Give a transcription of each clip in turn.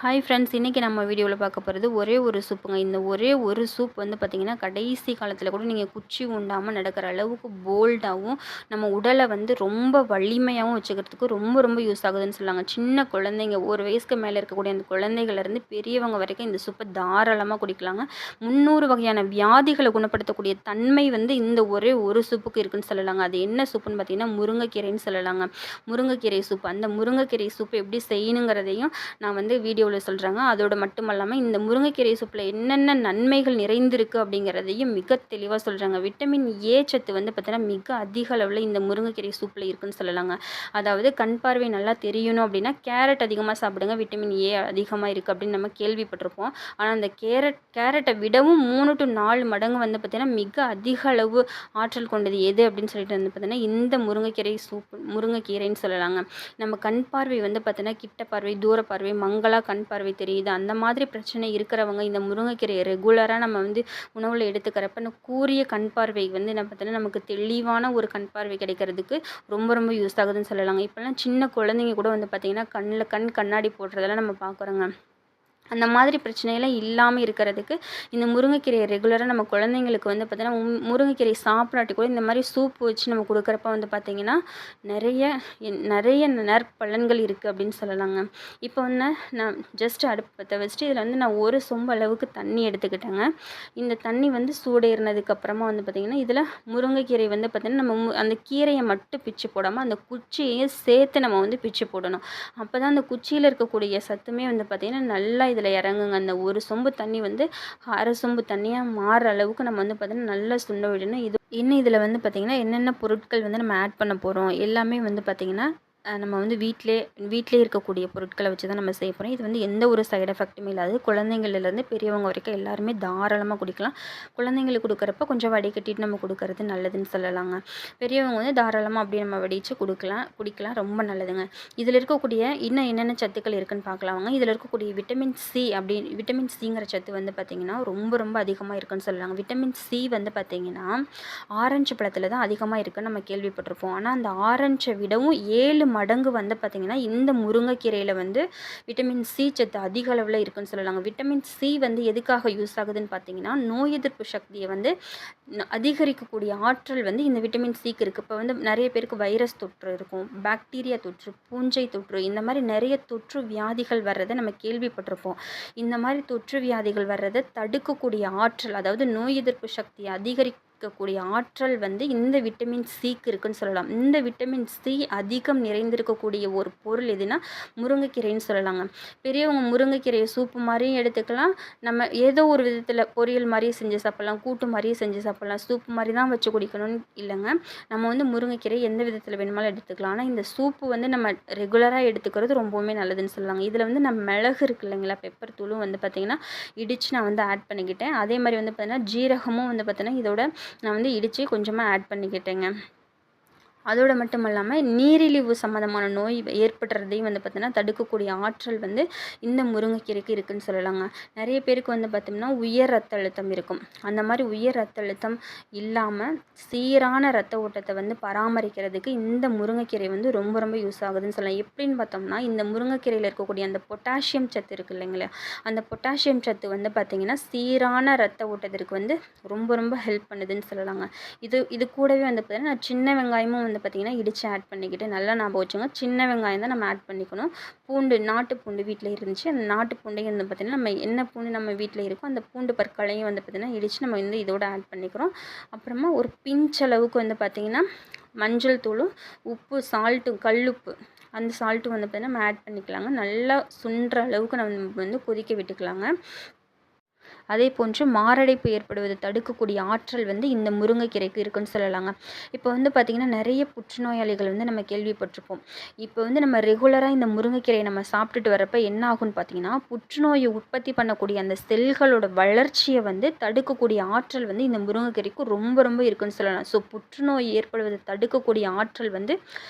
Hi friends, இன்றைக்கி நம்ம வீடியோவில் பார்க்க போகிறது ஒரே ஒரு சூப்புங்க. இந்த ஒரே ஒரு சூப் வந்து பார்த்திங்கன்னா கடைசி காலத்தில் கூட நீங்கள் குச்சி உண்டாமல் நடக்கிற அளவுக்கு போல்டாகவும் நம்ம உடலை வந்து ரொம்ப வலிமையாகவும் வச்சுக்கிறதுக்கு ரொம்ப ரொம்ப யூஸ் ஆகுதுன்னு சொல்லாங்க. சின்ன குழந்தைங்க, ஒரு வயசுக்கு மேலே இருக்கக்கூடிய அந்த குழந்தைகள்லேருந்து பெரியவங்க வரைக்கும் இந்த சூப்பை தாராளமாக குடிக்கலாங்க. 300 வகையான வியாதிகளை குணப்படுத்தக்கூடிய தன்மை வந்து இந்த ஒரே ஒரு சூப்புக்கு இருக்குன்னு சொல்லலாங்க. அது என்ன சூப்புன்னு பார்த்திங்கன்னா முருங்கைக்கீரைன்னு சொல்லலாங்க. முருங்கைக்கீரை சூப். அந்த முருங்கைக்கீரை சூப் எப்படி செய்யணுங்கிறதையும் நான் வந்து வீடியோவில் சொல்கிறாங்க. அதோடு மட்டும் இல்லாமல் இந்த முருங்கைக்கீரை சூப்பில் என்னென்ன நன்மைகள் நிறைந்திருக்கு அப்படிங்கிறதையும் மிக தெளிவாக சொல்கிறாங்க. விட்டமின் ஏ சத்து வந்து பார்த்தீங்கன்னா மிக அதிக அளவில் இந்த முருங்கைக்கீரை சூப்பில் இருக்குன்னு சொல்லலாங்க. அதாவது கண் பார்வை நல்லா தெரியணும் அப்படின்னா கேரட் அதிகமாக சாப்பிடுங்க, விட்டமின் ஏ அதிகமாக இருக்குது அப்படின்னு நம்ம கேள்விப்பட்டிருப்போம். ஆனால் அந்த கேரட்டை விடவும் 3 to 4 மடங்கு வந்து பார்த்திங்கன்னா மிக அதிக அளவு ஆற்றல் கொண்டது எது அப்படின்னு சொல்லிட்டு வந்து பார்த்திங்கன்னா இந்த முருங்கைக்கீரைன்னு சொல்லலாங்க. நம்ம கண் பார்வை வந்து பார்த்திங்கன்னா கிட்ட பார்வை, தூர பார்வை, மங்களா கண் பார்வை தெரியுது, அந்த மாதிரி பிரச்சனை இருக்கிறவங்க இந்த முருங்கைக்கீரையை ரெகுலராக நம்ம வந்து உணவில் எடுத்துக்கிறப்ப இந்த கூரிய கண் பார்வை வந்து என்ன பார்த்தீங்கன்னா நமக்கு தெளிவான ஒரு கண் பார்வை கிடைக்கிறதுக்கு ரொம்ப ரொம்ப யூஸ் ஆகுதுன்னு சொல்லலாங்க. இப்போல்லாம் சின்ன குழந்தைங்க கூட வந்து பார்த்திங்கன்னா கண் கண்ணாடி போடுறதெல்லாம் நம்ம பார்க்குறோங்க. அந்த மாதிரி பிரச்சனையெல்லாம் இல்லாமல் இருக்கிறதுக்கு இந்த முருங்கைக்கீரையை ரெகுலராக நம்ம குழந்தைங்களுக்கு வந்து பார்த்திங்கன்னா முருங்கைக்கீரை சாப்பிடாட்டி கூட இந்த மாதிரி சூப் வச்சு நம்ம கொடுக்குறப்ப வந்து பார்த்திங்கன்னா நிறைய நற்பலன்கள் இருக்குது அப்படின்னு சொல்லலாங்க. இப்போ வந்து நான் ஜஸ்ட் அடுப்பத்தை வச்சுட்டு இதில் வந்து நான் ஒரு சொம்பு அளவுக்கு தண்ணி எடுத்துக்கிட்டேங்க. இந்த தண்ணி வந்து சூடேறினதுக்கப்புறமா வந்து பார்த்திங்கன்னா இதில் முருங்கைக்கீரை வந்து பார்த்திங்கன்னா நம்ம அந்த கீரையை மட்டும் பிச்சு போடாமல் அந்த குச்சியை சேர்த்து நம்ம வந்து பிச்சு போடணும். அப்போ தான் அந்த குச்சியில் இருக்கக்கூடிய சத்துமே வந்து பார்த்திங்கன்னா நல்லா இதில் இறங்குங்க. அந்த ஒரு சொம்பு தண்ணி வந்து அரை சொம்பு தண்ணியாக மாறுற அளவுக்கு நம்ம வந்து பார்த்திங்கன்னா நல்லா சுண்ட விடணும். இன்னும் இதில் வந்து பார்த்திங்கன்னா என்னென்ன பொருட்கள் வந்து நம்ம ஆட் பண்ண போகிறோம் எல்லாமே வந்து பார்த்திங்கன்னா நம்ம வந்து வீட்டிலே இருக்கக்கூடிய பொருட்களை வச்சு தான் நம்ம செய்ய போகிறோம். இது வந்து எந்த ஒரு சைடு எஃபெக்ட்டுமே இல்லாது. குழந்தைங்கள்லேருந்து பெரியவங்க வரைக்கும் எல்லாருமே தாராளமாக குடிக்கலாம். குழந்தைங்களுக்கு கொடுக்குறப்ப கொஞ்சம் வடிகட்டிட்டு நம்ம கொடுக்கறது நல்லதுன்னு சொல்லலாங்க. பெரியவங்க வந்து தாராளமாக அப்படியே நம்ம வடித்து குடிக்கலாம், ரொம்ப நல்லதுங்க. இதில் இருக்கக்கூடிய இன்னும் என்னென்ன சத்துக்கள் இருக்குதுன்னு பார்க்கலாங்க. இதில் இருக்கக்கூடிய விட்டமின் சிங்கிற சத்து வந்து பார்த்திங்கன்னா ரொம்ப ரொம்ப அதிகமாக இருக்குன்னு சொல்லலாங்க. விட்டமின் சி வந்து பார்த்திங்கன்னா ஆரஞ்சு பழத்தில் தான் அதிகமாக இருக்குன்னு நம்ம கேள்விப்பட்டிருப்போம். ஆனால் அந்த ஆரஞ்சை விடவும் 7 மடங்கு வந்து பார்த்திங்கன்னா இந்த முருங்கைக்கீரையில் வந்து விட்டமின் சி சத்து அதிக அளவில் இருக்குன்னு சொல்லலாங்க. விட்டமின் சி வந்து எதுக்காக யூஸ் ஆகுதுன்னு பார்த்திங்கன்னா நோய் எதிர்ப்பு சக்தியை வந்து அதிகரிக்கக்கூடிய ஆற்றல் வந்து இந்த விட்டமின் சிக்கு இருக்குது. இப்போ வந்து நிறைய பேருக்கு வைரஸ் தொற்று இருக்கும், பாக்டீரியா தொற்று, பூஞ்சை தொற்று, இந்த மாதிரி நிறைய தொற்று வியாதிகள் வர்றதை நம்ம கேள்விப்பட்டிருப்போம். இந்த மாதிரி தொற்று வியாதிகள் வர்றதை தடுக்கக்கூடிய ஆற்றல், அதாவது நோய் எதிர்ப்பு சக்தியை அதிகரிக்கக்கூடிய ஆற்றல் வந்து இந்த விட்டமின் சிக்கு இருக்குன்னு சொல்லலாம். இந்த விட்டமின் சி அதிகம் நிறைந்திருக்கக்கூடிய ஒரு பொருள் எதுனா முருங்கைக்கீரைன்னு சொல்லலாங்க. பெரியவங்க முருங்கைக்கீரையை சூப்பு மாதிரியும் எடுத்துக்கலாம், நம்ம ஏதோ ஒரு விதத்தில் பொரியல் மாதிரியும் செஞ்சு சாப்பிட்லாம், கூட்டு மாதிரியும் செஞ்சு சாப்பிட்லாம். சூப்பு மாதிரி தான் வச்சு குடிக்கணும்னு இல்லைங்க. நம்ம வந்து முருங்கைக்கீரை எந்த விதத்தில் வேணுமாலும் எடுத்துக்கலாம். ஆனால் இந்த சூப்பு வந்து நம்ம ரெகுலராக எடுத்துக்கிறது ரொம்பவுமே நல்லதுன்னு சொல்லலாங்க. இதில் வந்து நம்ம மிளகு இருக்குது இல்லைங்களா, பெப்பர் தூளும் வந்து பார்த்திங்கன்னா இடித்து நான் வந்து ஆட் பண்ணிக்கிட்டேன். அதே மாதிரி வந்து பார்த்திங்கன்னா ஜீரகமும் வந்து பார்த்திங்கன்னா இதோட நான் வந்து இடித்து கொஞ்சமாக ஆட் பண்ணிக்கிட்டேங்க. அதோடு மட்டும் இல்லாமல் நீரிழிவு சம்மந்தமான நோய் ஏற்படுறதையும் வந்து பார்த்திங்கன்னா தடுக்கக்கூடிய ஆற்றல் வந்து இந்த முருங்கைக்கீரைக்கு இருக்குதுன்னு சொல்லலாங்க. நிறைய பேருக்கு வந்து பார்த்திங்கன்னா உயர் ரத்த அழுத்தம் இருக்கும். அந்த மாதிரி உயர் ரத்த அழுத்தம் இல்லாமல் சீரான ரத்த ஓட்டத்தை வந்து பராமரிக்கிறதுக்கு இந்த முருங்கைக்கீரை வந்து ரொம்ப ரொம்ப யூஸ் ஆகுதுன்னு சொல்லலாம். எப்படின்னு பார்த்தோம்னா இந்த முருங்கைக்கீரையில் இருக்கக்கூடிய அந்த பொட்டாசியம் சத்து இருக்குது இல்லைங்களா, அந்த பொட்டாசியம் சத்து வந்து பார்த்திங்கன்னா சீரான ரத்த ஓட்டத்திற்கு வந்து ரொம்ப ரொம்ப ஹெல்ப் பண்ணுதுன்னு சொல்லலாங்க. இது கூடவே வந்து பார்த்திங்கன்னா நான் சின்ன வெங்காயமும் வந்து பார்த்திங்கன்னா இடித்து ஆட் பண்ணிக்கிட்டு நல்லா ஞாபகம் வச்சுங்க. சின்ன வெங்காயம் தான் நம்ம ஆட் பண்ணிக்கணும். நாட்டு பூண்டு வீட்டில் இருந்துச்சு, அந்த நாட்டு பூண்டையும் வந்து பார்த்திங்கன்னா நம்ம என்ன பூண்டு நம்ம வீட்டில் இருக்கோ அந்த பூண்டு பற்களையும் வந்து பார்த்திங்கன்னா இடித்து நம்ம வந்து இதோட ஆட் பண்ணிக்கிறோம். அப்புறமா ஒரு பிஞ்ச் அளவுக்கு வந்து பார்த்திங்கன்னா மஞ்சள் தூளும் உப்பு, கல்லுப்பு, அந்த சால்ட்டும் வந்து பார்த்திங்கன்னா நம்ம ஆட் பண்ணிக்கலாங்க. நல்லா சுண்டுற அளவுக்கு நம்ம வந்து கொதிக்க விட்டுக்கலாங்க. அதே போன்று மாரடைப்பு ஏற்படுவதை தடுக்கக்கூடிய ஆற்றல் வந்து இந்த முருங்கைக்கீரைக்கு இருக்குன்னு சொல்லலாங்க. இப்போ வந்து பார்த்திங்கன்னா நிறைய புற்றுநோயாளிகள் வந்து நம்ம கேள்விப்பட்டிருப்போம். இப்போ வந்து நம்ம ரெகுலராக இந்த முருங்கைக்கீரையை நம்ம சாப்பிட்டுட்டு வரப்போ என்ன ஆகும்னு பார்த்திங்கன்னா புற்றுநோயை உற்பத்தி பண்ணக்கூடிய அந்த செல்களோட வளர்ச்சியை வந்து தடுக்கக்கூடிய ஆற்றல் வந்து இந்த முருங்கைக்கீரைக்கு ரொம்ப ரொம்ப இருக்குன்னு சொல்லலாம். ஸோ புற்றுநோய் ஏற்படுவதை தடுக்கக்கூடிய ஆற்றல் வந்து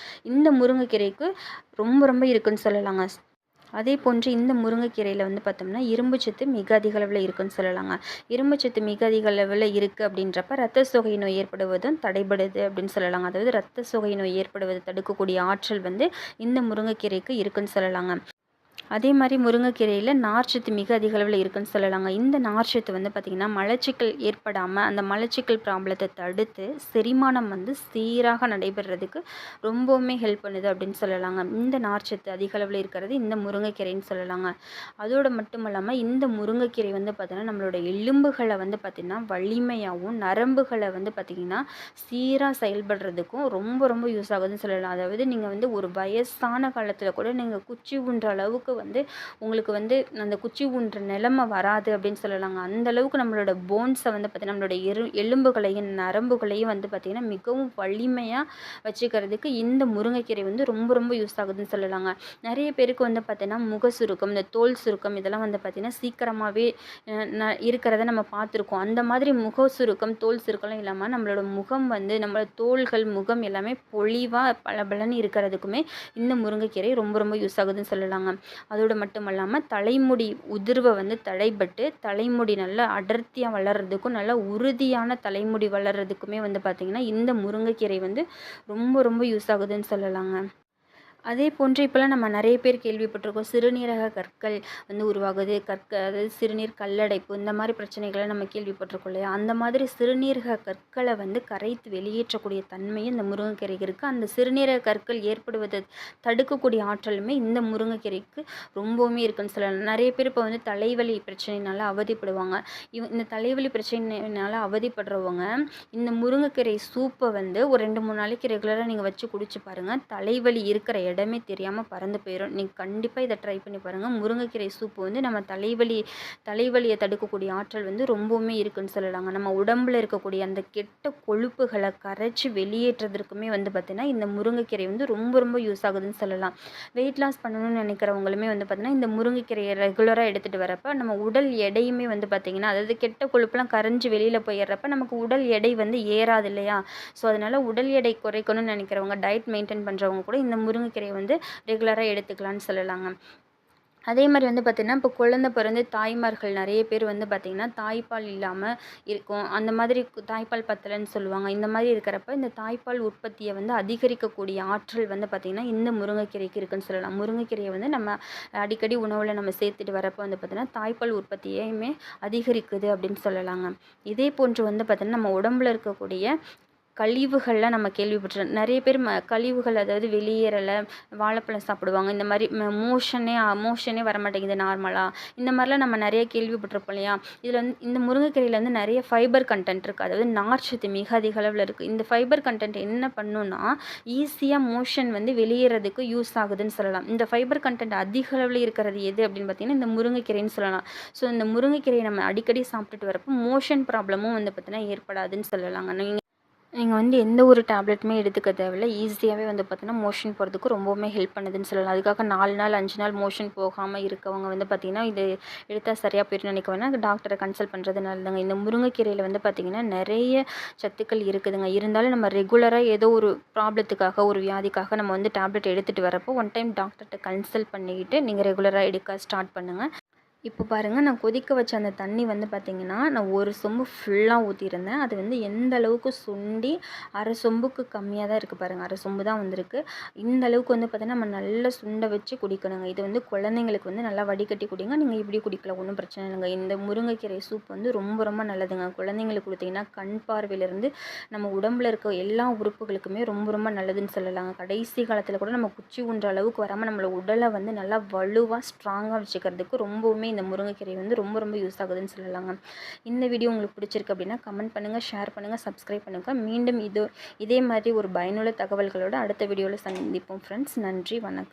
இந்த முருங்கைக்கீரைக்கு ரொம்ப ரொம்ப இருக்குன்னு சொல்லலாங்க. அதே போன்று இந்த முருங்கைக்கீரையில் வந்து பார்த்தோம்னா இரும்புச்சத்து மிக அதிக அளவில் இருக்குன்னு சொல்லலாங்க. இரும்புச்சத்து மிக அதிக அளவில் இருக்குது அப்படின்றப்ப இரத்த சோகை நோய் ஏற்படுவதும் தடைபடுது அப்படின்னு சொல்லலாங்க. அதாவது இரத்த சோகை நோய் ஏற்படுவதை தடுக்கக்கூடிய ஆற்றல் வந்து இந்த முருங்கைக்கீரைக்கு இருக்குன்னு சொல்லலாங்க. அதே மாதிரி முருங்கைக்கீரையில் நார்ச்சத்து மிக அதிக அளவில் இருக்குன்னு சொல்லலாங்க. இந்த நார்ச்சத்து வந்து பார்த்திங்கன்னா மலச்சிக்கல் ஏற்படாமல் அந்த மலச்சிக்கல் ப்ராப்ளத்தை தடுத்து செரிமானம் வந்து சீராக நடைபெறதுக்கு ரொம்பவுமே ஹெல்ப் பண்ணுது அப்படின்னு சொல்லலாங்க. இந்த நார்ச்சத்து அதிக அளவில் இருக்கிறது இந்த முருங்கைக்கீரைன்னு சொல்லலாங்க. அதோடு மட்டும் இல்லாமல் இந்த முருங்கைக்கீரை வந்து பார்த்திங்கன்னா நம்மளோட எலும்புகளை வந்து பார்த்திங்கன்னா வலிமையாகவும் நரம்புகளை வந்து பார்த்திங்கன்னா சீராக செயல்படுறதுக்கும் ரொம்ப ரொம்ப யூஸ் ஆகுதுன்னு சொல்லலாம். அதாவது நீங்கள் வந்து ஒரு வயசான காலத்தில் கூட நீங்கள் குச்சி ஊன்ற அளவுக்கு வந்து உங்களுக்கு வந்து அந்த குச்சி ஊன்ற நிலைமை வராது அப்படின்னு சொல்லலாங்க. அந்த அளவுக்கு நம்மளோட போன்ஸை வந்து பார்த்திங்கன்னா நம்மளோட எலும்புகளையும் நரம்புகளையும் வந்து பார்த்திங்கன்னா மிகவும் வலிமையாக வச்சுக்கிறதுக்கு இந்த முருங்கைக்கீரை வந்து ரொம்ப ரொம்ப யூஸ் ஆகுதுன்னு சொல்லலாங்க. நிறைய பேருக்கு வந்து பார்த்திங்கன்னா முக சுருக்கம், இந்த தோல் சுருக்கம் இதெல்லாம் வந்து பார்த்திங்கன்னா சீக்கிரமாகவே இருக்கிறத நம்ம பார்த்துருக்கோம். அந்த மாதிரி முக சுருக்கம், தோல் சுருக்கம்லாம் இல்லாமல் நம்மளோட முகம் வந்து நம்மளோட தோள்கள், முகம் எல்லாமே பொலிவாக பளபளன்னு இருக்கிறதுக்குமே இந்த முருங்கைக்கீரை ரொம்ப ரொம்ப யூஸ் ஆகுதுன்னு சொல்லலாங்க. அதோடு மட்டும் இல்லாமல் தலைமுடி உதிர்வை வந்து தடைபட்டு தலைமுடி நல்லா அடர்த்தியாக வளர்கிறதுக்கும் நல்லா உறுதியான தலைமுடி வளர்கிறதுக்குமே வந்து பார்த்திங்கன்னா இந்த முருங்கைக்கீரை வந்து ரொம்ப ரொம்ப யூஸ் ஆகுதுன்னு சொல்லலாங்க. அதே போன்று இப்போலாம் நம்ம நிறைய பேர் கேள்விப்பட்டிருக்கோம். சிறுநீரக கற்கள் வந்து உருவாகுது. அதாவது சிறுநீர் கல்லடைப்பு இந்த மாதிரி பிரச்சனைகளை நம்ம கேள்விப்பட்டிருக்கோம் இல்லையா? அந்த மாதிரி சிறுநீரக கற்களை வந்து கரைத்து வெளியேற்றக்கூடிய தன்மையும் இந்த முருங்கைக்கீரைக்கு இருக்குது. அந்த சிறுநீரக கற்கள் ஏற்படுவதை தடுக்கக்கூடிய ஆற்றலுமே இந்த முருங்கைக்கீரைக்கு ரொம்பவுமே இருக்குன்னு சொல்லலாம். நிறைய பேர் இப்போ வந்து தலைவலி பிரச்சனையினால அவதிப்படுவாங்க. இந்த தலைவலி பிரச்சனையினால அவதிப்படுறவங்க இந்த முருங்கைக்கீரை சூப்பை வந்து ஒரு 2-3 நாளைக்கு ரெகுலராக நீங்கள் வச்சு குடிச்சு பாருங்கள். தலைவலி இருக்கிற இடமே தெரியாமல் பறந்து போயிடும். நீங்கள் கண்டிப்பாக இதை ட்ரை பண்ணி பாருங்கள். முருங்கைக்கீரை சூப்பு வந்து நம்ம தலைவலியை தடுக்கக்கூடிய ஆற்றல் வந்து ரொம்பவுமே இருக்குன்னு சொல்லலாங்க. நம்ம உடம்பில் இருக்கக்கூடிய அந்த கெட்ட கொழுப்புகளை கரைச்சி வெளியேற்றதற்குமே வந்து பார்த்திங்கன்னா இந்த முருங்கைக்கீரை வந்து ரொம்ப ரொம்ப யூஸ் ஆகுதுன்னு சொல்லலாம். வெயிட் லாஸ் பண்ணணும்னு நினைக்கிறவங்களுமே வந்து பார்த்திங்கன்னா இந்த முருங்கைக்கீரையை ரெகுலராக எடுத்துகிட்டு வரப்போ நம்ம உடல் எடையுமே வந்து பார்த்திங்கன்னா அதாவது கெட்ட கொழுப்புலாம் கரைஞ்சி வெளியில் போயிடுறப்ப நமக்கு உடல் எடை வந்து ஏறாது இல்லையா? ஸோ அதனால் உடல் எடை குறைக்கணும்னு நினைக்கிறவங்க, டயட் மெயின்டைன் பண்ணுறவங்க கூட இந்த முருங்கைக்கீரையை வந்து ரெகுலராக எடுத்துக்கலாம்னு சொல்லலாங்க. அதே மாதிரி வந்து பார்த்திங்கன்னா இப்போ குழந்தை பிறந்து தாய்மார்கள் நிறைய பேர் வந்து பார்த்திங்கன்னா தாய்ப்பால் இல்லாமல் இருக்கும். அந்த மாதிரி தாய்ப்பால் பத்தலைன்னு சொல்லுவாங்க. இந்த மாதிரி இருக்கிறப்ப இந்த தாய்ப்பால் உற்பத்தியை வந்து அதிகரிக்கக்கூடிய ஆற்றல் வந்து பார்த்திங்கன்னா இந்த முருங்கைக்கீரைக்கு இருக்குன்னு சொல்லலாம். முருங்கைக்கீரையை வந்து நம்ம அடிக்கடி உணவில் நம்ம சேர்த்துட்டு வரப்போ வந்து பார்த்திங்கன்னா தாய்ப்பால் உற்பத்தியுமே அதிகரிக்குது அப்படின்னு சொல்லலாங்க. இதே போன்று வந்து பார்த்திங்கன்னா நம்ம உடம்புல இருக்கக்கூடிய கழிவுகள்லாம் நம்ம கேள்விப்பட்டிருக்கோம். நிறைய பேர் கழிவுகள் அதாவது வெளியேறலை, வாழைப்பழம் சாப்பிடுவாங்க. இந்த மாதிரி மோஷனே வரமாட்டேங்குது நார்மலாக. இந்த மாதிரிலாம் நம்ம நிறைய கேள்விப்பட்டிருப்போம் இல்லையா? இதில் வந்து இந்த முருங்கைக்கீரையில் வந்து நிறைய ஃபைபர் கண்டென்ட் இருக்குது. அதாவது நார்ச்சத்து மிக அதிக அளவில் இருக்குது. இந்த ஃபைபர் கண்டென்ட் என்ன பண்ணுன்னா ஈஸியாக மோஷன் வந்து வெளியேறதுக்கு யூஸ் ஆகுதுன்னு சொல்லலாம். இந்த ஃபைபர் கண்டென்ட் அதிக அளவில் இருக்கிறது எது அப்படின்னு பார்த்திங்கன்னா இந்த முருங்கைக்கீரைன்னு சொல்லலாம். ஸோ இந்த முருங்கைக்கீரையை நம்ம அடிக்கடி சாப்பிட்டுட்டு வரப்போ மோஷன் ப்ராப்ளமும் வந்து பார்த்திங்கன்னா ஏற்படாதுன்னு சொல்லலாங்க. நீங்கள் வந்து எந்த ஒரு டேப்லெட்டுமே எடுத்துக்க தேவையில்ல. ஈஸியாகவே வந்து பார்த்தீங்கன்னா மோஷன் போகிறதுக்கு ரொம்பவுமே ஹெல்ப் பண்ணுதுன்னு சொல்லலாம். அதுக்காக 4 நாள் 5 நாள் மோஷன் போகாமல் இருக்கவங்க வந்து பார்த்திங்கன்னா இது எடுத்தால் சரியாக போயிடும்னு நினைக்க வேணாம். டாக்டரை கன்சல்ட் பண்ணுறது நல்லதுங்க. இந்த முருங்கைக்கீரையில் வந்து பார்த்திங்கன்னா நிறைய சத்துக்கள் இருக்குதுங்க. இருந்தாலும் நம்ம ரெகுலராக ஏதோ ஒரு ப்ராப்ளத்துக்காக ஒரு வியாதிக்காக நம்ம வந்து டேப்லெட் எடுத்துகிட்டு வரப்போ ஒன் டைம் டாக்டர்கிட்ட கன்சல்ட் பண்ணிக்கிட்டு நீங்கள் ரெகுலராக எடுக்க ஸ்டார்ட் பண்ணுங்கள். இப்போ பாருங்கள், நான் கொதிக்க வச்ச அந்த தண்ணி வந்து பார்த்திங்கன்னா நான் ஒரு சொம்பு ஃபுல்லாக ஊற்றிருந்தேன். அது வந்து எந்த அளவுக்கு சுண்டி அரை சொம்புக்கு கம்மியாக தான் இருக்குது பாருங்கள். அரை சொம்பு தான் வந்திருக்கு. இந்த அளவுக்கு வந்து பார்த்திங்கன்னா நம்ம நல்லா சுண்ட வச்சு குடிக்கணுங்க. இது வந்து குழந்தைங்களுக்கு வந்து நல்லா வடிகட்டி குடிங்க. நீங்கள் இப்படி குடிக்கலாம், ஒன்றும் பிரச்சனை இல்லைங்க. இந்த முருங்கைக்கீரை சூப் வந்து ரொம்ப ரொம்ப நல்லதுங்க. குழந்தைங்களுக்கு கொடுத்திங்கன்னா கண் பார்வையிலேருந்து நம்ம உடம்புல இருக்க எல்லா உறுப்புகளுக்குமே ரொம்ப ரொம்ப நல்லதுன்னு சொல்லலாங்க. கடைசி காலத்தில் கூட நம்ம குச்சி ஊன்ற அளவுக்கு வராமல் நம்மளோட உடலை வந்து நல்லா வலுவாக ஸ்ட்ராங்காக வச்சுக்கிறதுக்கு ரொம்பவுமே இந்த முருங்கைக்கீரை வந்து ரொம்ப ரொம்ப யூஸ் ஆகுதுன்னு சொல்லலாங்க. இந்த வீடியோ உங்களுக்கு பிடிச்சிருக்கு அப்படின்னா கமெண்ட் பண்ணுங்கள், ஷேர் பண்ணுங்கள், சப்ஸ்கிரைப் பண்ணுங்கள். மீண்டும் இதே மாதிரி ஒரு பயனுள்ள தகவல்களோடு அடுத்த வீடியோவில் சந்திப்போம் ஃப்ரெண்ட்ஸ். நன்றி, வணக்கம்.